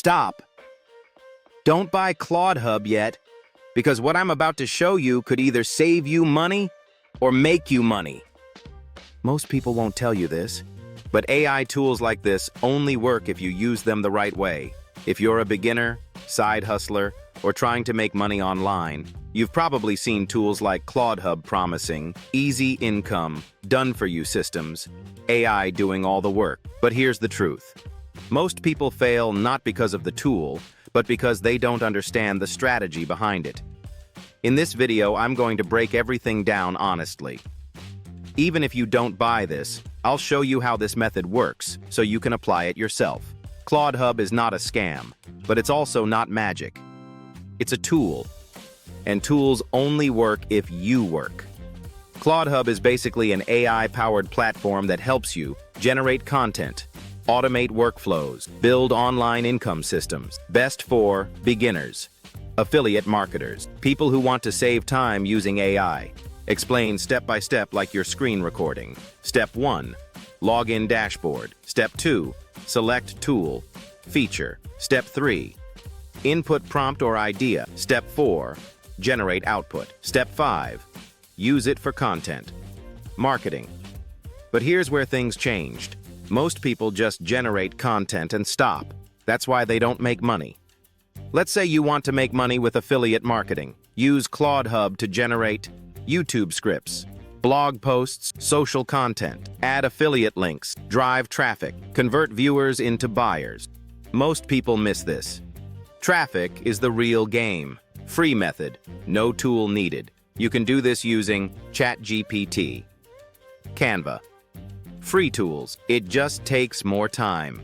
Stop. Don't buy ClaudHub yet, because what I'm about to show you could either save you money or make you money. Most people won't tell you this, but AI tools like this only work if you use them the right way. If you're a beginner, side hustler, or trying to make money online, you've probably seen tools like ClaudHub promising easy income, done-for-you systems, AI doing all the work. But here's the truth. Most people fail not because of the tool, but because they don't understand the strategy behind it. In this video, I'm going to break everything down honestly. Even if you don't buy this, I'll show you how this method works so you can apply it yourself. ClaudHub is not a scam, but it's also not magic. It's a tool, and tools only work if you work. ClaudHub is basically an AI-powered platform that helps you generate content, automate workflows, build online income systems. Best for beginners, affiliate marketers, people who want to save time using AI. Explain step by step like your screen recording. Step 1, login dashboard. Step 2, select tool, feature. Step 3, input prompt or idea. Step 4, generate output. Step 5, use it for content, marketing. But here's where things changed. Most people just generate content and stop. That's why they don't make money. Let's say you want to make money with affiliate marketing. Use ClaudHub to generate YouTube scripts, blog posts, social content, add affiliate links, drive traffic, convert viewers into buyers. Most people miss this. Traffic is the real game. Free method, no tool needed. You can do this using ChatGPT, Canva. Free tools, it just takes more time.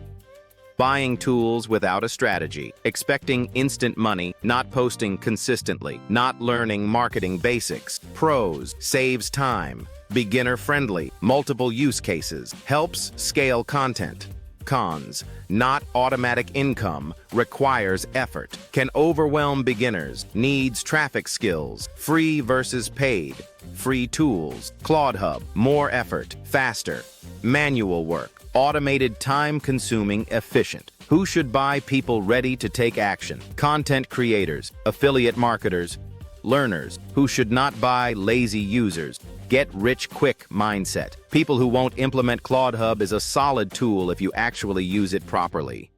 Buying tools without a strategy, expecting instant money, not posting consistently, not learning marketing basics. Pros, saves time, beginner-friendly, multiple use cases, helps scale content. Cons, not automatic income, requires effort, can overwhelm beginners, needs traffic skills, free versus paid, free tools, ClaudHub, more effort, faster, manual work, automated, time-consuming, efficient. Who should buy? People ready to take action. Content creators, affiliate marketers, learners. Who should not buy? Lazy users. Get-rich-quick mindset. People who won't implement ClaudHub is a solid tool if you actually use it properly.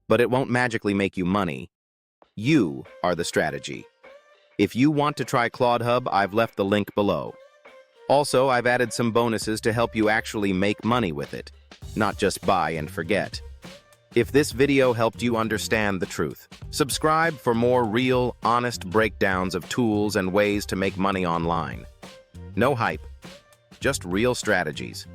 But it won't magically make you money. You are the strategy. If you want to try ClaudHub, I've left the link below. Also, I've added some bonuses to help you actually make money with it, not just buy and forget. If this video helped you understand the truth, subscribe for more real, honest breakdowns of tools and ways to make money online. No hype, just real strategies.